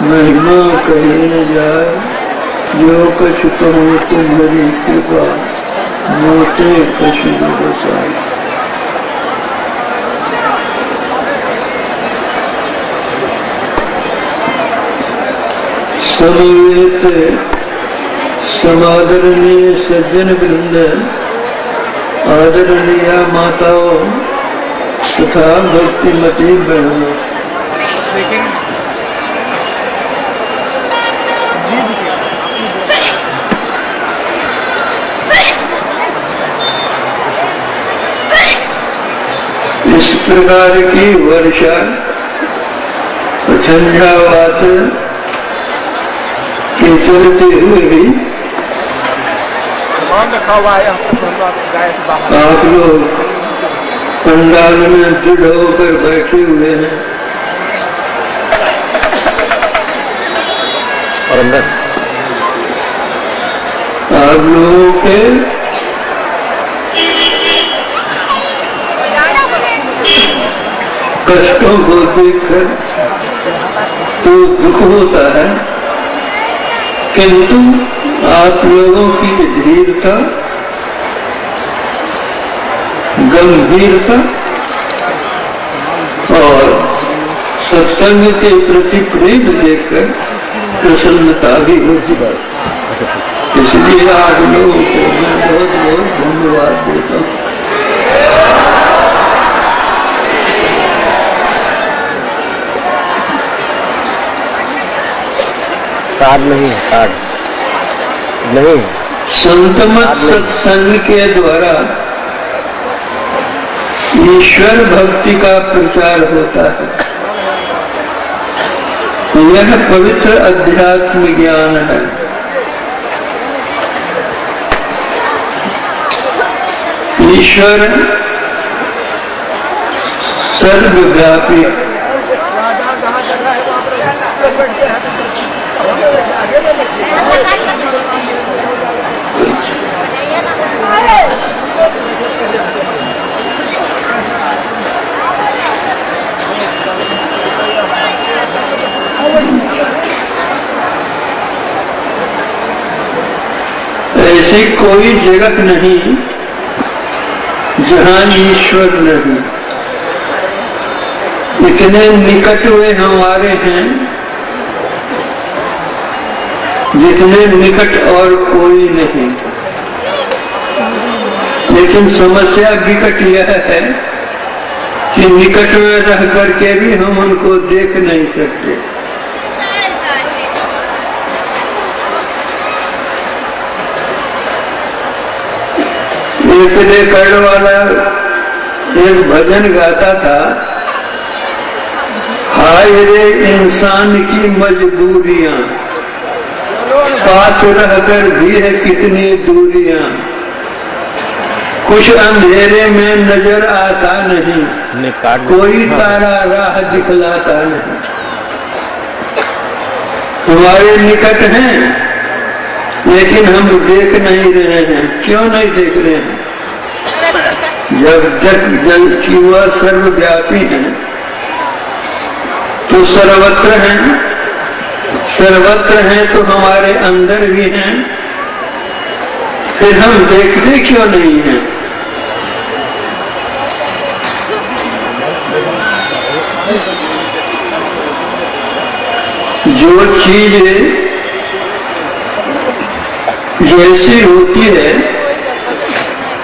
महिमा कही न जाए, जो कछ कहो तुम्हारी कृपा, मोटे कछु बसाए। समवेत समादरणीय सज्जन वृंद, आदरणीय माताओं तथा भक्तिमती बहनों, इस प्रकार की वर्षा झंझावात के चलते हुए भी आप लोग पंडाल में दृढ़ होकर बैठे हुए हैं और अंदर आप लोगों के कष्टों को देखकर तो दुख होता है, किंतु आप लोगों की धीरता, गंभीरता और सत्संग के प्रति प्रेम देखकर प्रसन्नता भी होती है। इसलिए आप लोगों को मैं बहुत बहुत धन्यवाद देता हूँ। कार्ड नहीं है, कार्ड नहीं। संतमत सत्संग के द्वारा ईश्वर भक्ति का प्रचार होता है। यह पवित्र अध्यात्म ज्ञान है। ईश्वर सर्वव्यापी, ऐसी कोई जगत नहीं जहां ईश्वर नहीं। इतने निकट वे हमारे हैं जितने निकट और कोई नहीं। लेकिन समस्या विकट यह है कि निकट में रह करके भी हम उनको देख नहीं सकते। इसलिए कर्ण वाला एक भजन गाता था, हाय रे इंसान की मजबूरियां, पास रहकर भी है कितनी दूरियां, कुछ अंधेरे में नजर आता नहीं, कोई तारा राह दिखलाता नहीं। हमारे निकट हैं लेकिन हम देख नहीं रहे हैं। क्यों नहीं देख रहे हैं? जब तक जल की वह सर्वव्यापी है तो सर्वत्र हैं, सर्वत्र हैं तो हमारे अंदर भी हैं, फिर हम देखते क्यों नहीं हैं? जो चीज जैसी होती है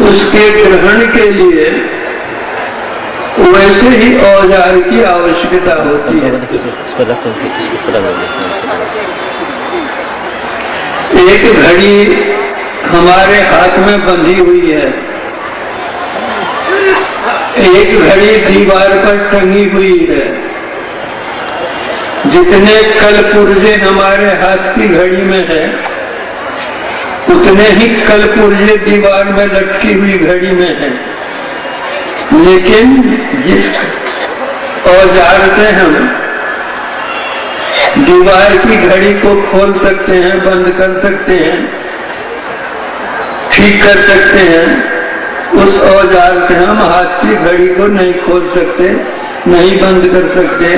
उसके ग्रहण के लिए वैसे ही औजार की आवश्यकता होती है। एक घड़ी हमारे हाथ में बंधी हुई है, एक घड़ी दीवार पर टंगी हुई है। जितने कल पुर्जे हमारे हाथ की घड़ी में है उतने ही कल पुर्जे दीवार में लटकी हुई घड़ी में है। लेकिन जिस औजार से हम दीवार की घड़ी को खोल सकते हैं, बंद कर सकते हैं, ठीक कर सकते हैं, उस औजार से हम हाथ की घड़ी को नहीं खोल सकते, नहीं बंद कर सकते,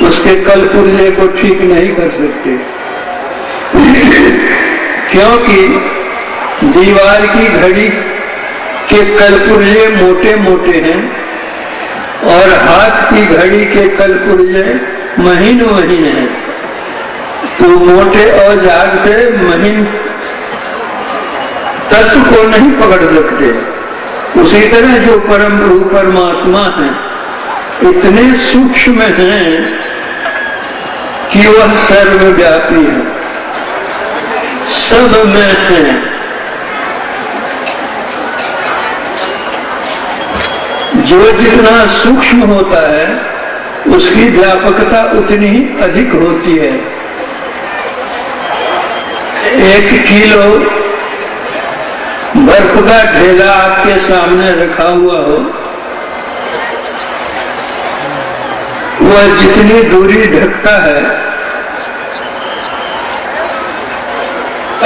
उसके कल पुर्जे को ठीक नहीं कर सकते, क्योंकि दीवार की घड़ी के कल पुर्जे मोटे मोटे हैं और हाथ की घड़ी के कल पुर्जे महीन महीन हैं। तो मोटे औजार से महीन तत्व को नहीं पकड़ सकते। उसी तरह जो परम प्रभु परमात्मा है इतने सूक्ष्म हैं कि वह सर्वव्यापी है, सब में है। जो जितना सूक्ष्म होता है उसकी व्यापकता उतनी ही अधिक होती है। 1 किलो बर्फ का ढेला आपके सामने रखा हुआ हो, वह जितनी दूरी ढकता है,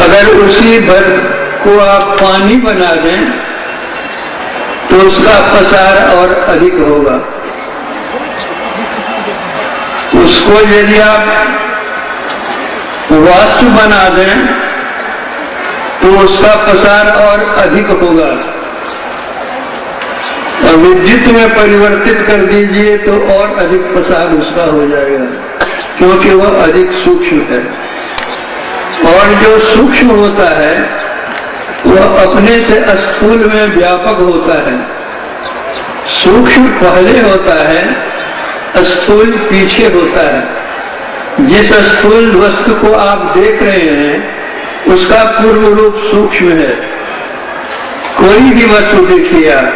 अगर उसी बर्फ को आप पानी बना दें तो उसका पसार और अधिक होगा। उसको यदि आप वाष्प बना दें तो उसका पसार और अधिक होगा। और विद्युत में परिवर्तित कर दीजिए तो और अधिक पसार उसका हो जाएगा, क्योंकि वह अधिक सूक्ष्म है। और जो सूक्ष्म होता है वह अपने से स्थूल में व्यापक होता है। सूक्ष्म पहले होता है, स्थूल पीछे होता है। जिस स्थूल वस्तु को आप देख रहे हैं उसका पूर्व रूप सूक्ष्म है। कोई भी वस्तु देखिए आप,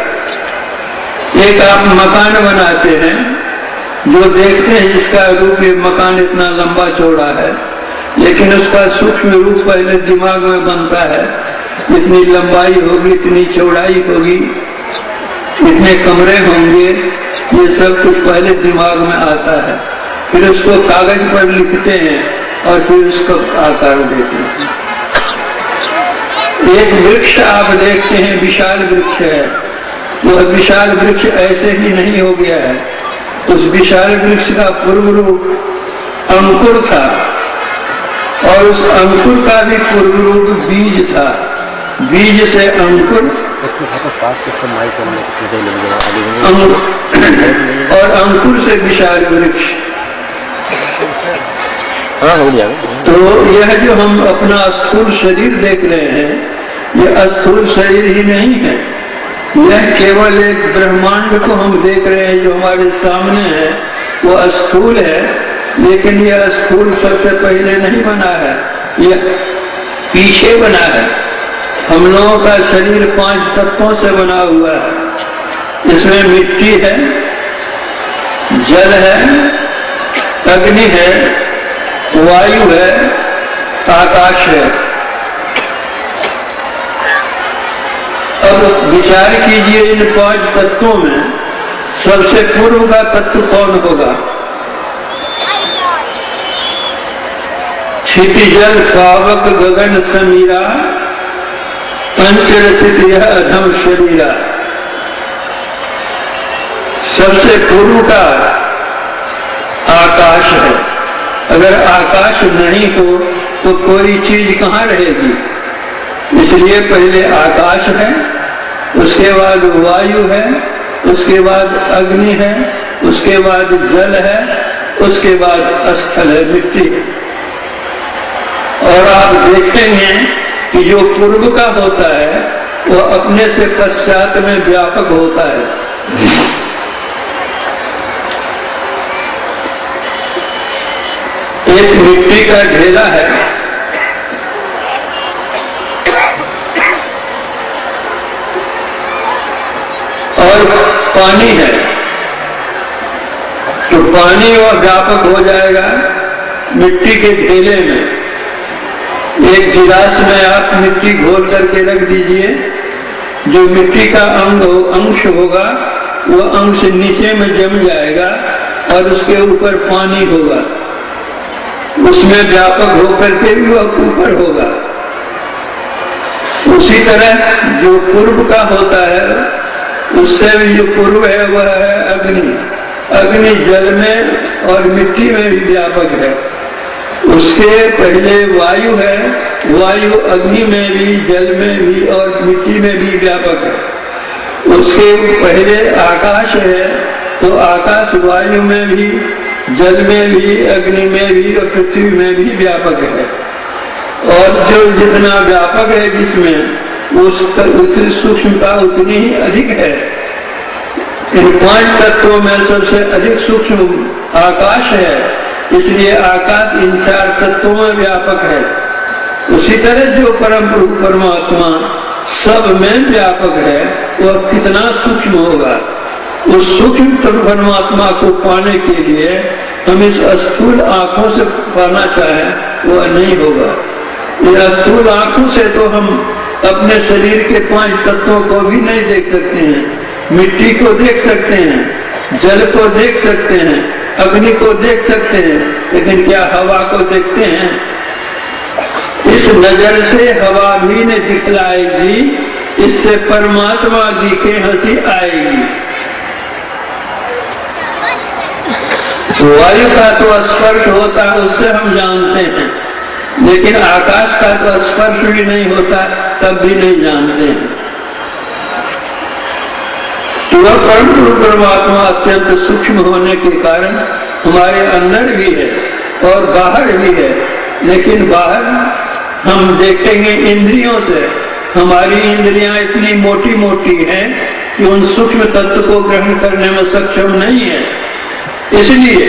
एक आप मकान बनाते हैं, जो देखते हैं जिसका रूप ये मकान इतना लंबा चौड़ा है, लेकिन उसका सूक्ष्म रूप पहले दिमाग में बनता है। इतनी लंबाई होगी, इतनी चौड़ाई होगी, इतने कमरे होंगे, ये सब कुछ पहले दिमाग में आता है। फिर उसको कागज पर लिखते हैं और फिर उसको आकार देते हैं। एक वृक्ष आप देखते हैं, विशाल वृक्ष है, वह विशाल वृक्ष ऐसे ही नहीं हो गया है। उस विशाल वृक्ष का पूर्व रूप अंकुर था और उस अंकुर का भी पूर्व रूप बीज था। बीज से अंकुर और अंकुर से विशाल वृक्ष। तो यह जो हम अपना स्थूल शरीर देख रहे हैं, यह स्थूल शरीर ही नहीं है। यह केवल एक ब्रह्मांड को हम देख रहे हैं जो हमारे सामने है, वो स्थूल है। लेकिन यह स्थूल सबसे पहले नहीं बना है, यह पीछे बना है। हम लोगों का शरीर 5 तत्वों से बना हुआ है। इसमें मिट्टी है, जल है, अग्नि है, वायु है, आकाश है। अब विचार कीजिए, इन 5 तत्वों में सबसे पूर्व का तत्व कौन होगा? क्षिति जल पावक गगन समीरा, पंचरचित यह अधम शरीरा। सबसे पूर्व का आकाश है। अगर आकाश नहीं हो तो कोई चीज कहाँ रहेगी? इसलिए पहले आकाश है, उसके बाद वायु है, उसके बाद अग्नि है, उसके बाद जल है, उसके बाद स्थल है, मिट्टी। और आप देखेंगे कि जो पूर्व का होता है वो अपने से पश्चात में व्यापक होता है। एक मिट्टी का ढेला है, और पानी है, तो पानी और व्यापक हो जाएगा मिट्टी के ढेले में। एक गिलास में आप मिट्टी घोल करके रख दीजिए, जो मिट्टी का अंश होगा वो अंश नीचे में जम जाएगा और उसके ऊपर पानी होगा, उसमें व्यापक होकर के भी वह ऊपर होगा। उसी तरह जो पूर्व का होता है उससे भी जो पूर्व है वह है अग्नि, अग्नि जल में और मिट्टी में भी व्यापक है। उसके पहले वायु है, वायु अग्नि में भी, जल में भी और मिट्टी में भी व्यापक है। उसके पहले आकाश है, तो आकाश वायु में भी, जल में भी, अग्नि में भी और पृथ्वी में भी व्यापक है। और जो जितना व्यापक है जिसमें उसकी सूक्ष्मता उतनी ही अधिक है। इन 5 तत्वों में सबसे अधिक सूक्ष्म आकाश है, इसलिए आकाश इन 4 तत्वों में व्यापक है। उसी तरह जो परम प्रभु परमात्मा सब में व्यापक है, वह कितना सूक्ष्म होगा। उस सूक्ष्म परमात्मा को पाने के लिए हम इस स्थूल आंखों से पाना चाहें वह नहीं होगा। इन स्थूल आंखों से तो हम अपने शरीर के 5 तत्वों को भी नहीं देख सकते हैं। मिट्टी को देख सकते हैं, जल को देख सकते हैं, अग्नि को देख सकते हैं, लेकिन क्या हवा को देखते हैं? इस नजर से हवा भी नहीं दिखलाएगी, इससे परमात्मा दिखे हंसी आएगी। वायु का तो स्पर्श होता है, उससे हम जानते हैं, लेकिन आकाश का तो स्पर्श भी नहीं होता, तब भी नहीं जानते हैं। तो वह परम परमात्मा अत्यंत सूक्ष्म होने के कारण हमारे अंदर भी है और बाहर भी है। लेकिन बाहर हम देखेंगे इंद्रियों से, हमारी इंद्रियां इतनी मोटी मोटी हैं कि उन सूक्ष्म तत्व को ग्रहण करने में सक्षम नहीं है। इसलिए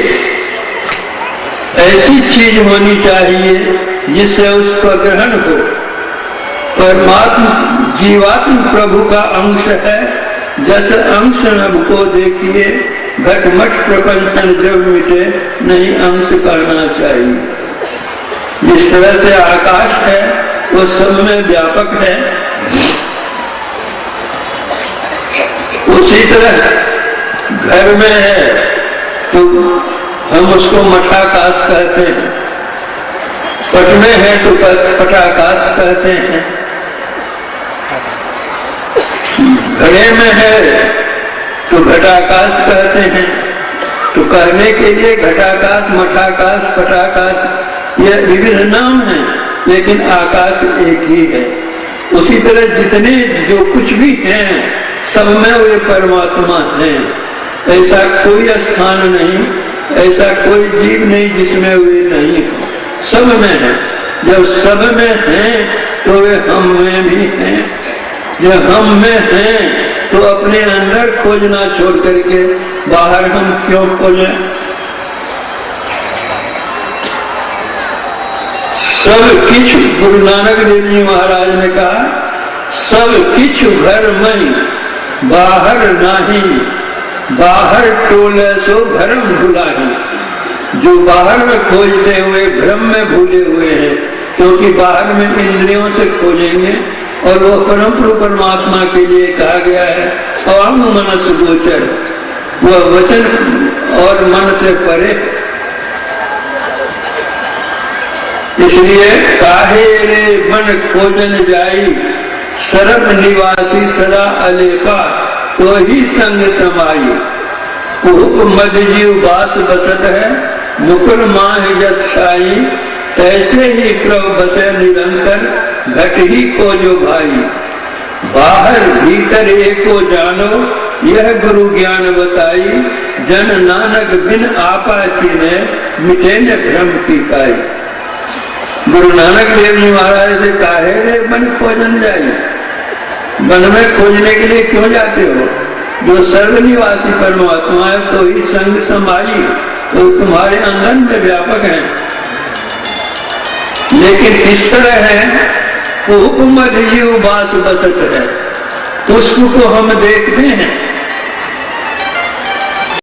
ऐसी चीज होनी चाहिए जिससे उसका ग्रहण हो। परमात्मा जीवात्म प्रभु का अंश है, जैसे अंश नभ को देखिए, घटमट प्रपंचन जब मिटे, नहीं अंश करना चाहिए। जिस तरह से आकाश है वो सब में व्यापक है, उसी तरह घर में है तो हम उसको मठाकाश कहते हैं, पट में है तो पटाकाश कहते हैं, घड़े में है तो घटाकाश कहते हैं। तो कहने के लिए घटाकाश, मठाकाश, पटाकाश ये विविध नाम हैं, लेकिन आकाश एक ही है। उसी तरह जितने जो कुछ भी हैं सब में वे परमात्मा हैं। ऐसा कोई स्थान नहीं, ऐसा कोई जीव नहीं जिसमें वे नहीं, सब में है। जब सब में हैं तो वे हम में भी हैं। जब हम में हैं तो अपने अंदर खोजना छोड़ करके बाहर हम क्यों खोजें? सब किछ, गुरु नानक देव जी महाराज ने कहा, सब किछ घर में बाहर नाही, बाहर टोले सो भरम भुलाही। जो बाहर में खोजते हुए भ्रम में भूले हुए हैं, क्योंकि बाहर में इंद्रियों से खोजेंगे और वो परम परमात्मा के लिए कहा गया है स्वांग मनस गोचर, वह वचन और मन से परे। इसलिए काहे रे मन खोजन जाई, सरब निवासी सदा अलेपा, तो ही संग समाई। उप मद जीव बास बसत है, मुकुर माह जत साई, ऐसे ही प्रभु बसे निरंतर, घट ही को जो भाई। बाहर भीतर एको जानो, यह गुरु ज्ञान बताई, जन नानक बिन आपा चीने, मिटे न भ्रम की काई। गुरु नानक देव जी महाराज से काहे रे मन खोजन जाई, मन में खोजने के लिए क्यों जाते हो? जो सर्वनिवासी परमात्मा है तो ही संग समाई, तो तुम्हारे अंदर में व्यापक है। लेकिन इस तरह है उपमद जीव बास बसत है, पुष्प को हम देखते हैं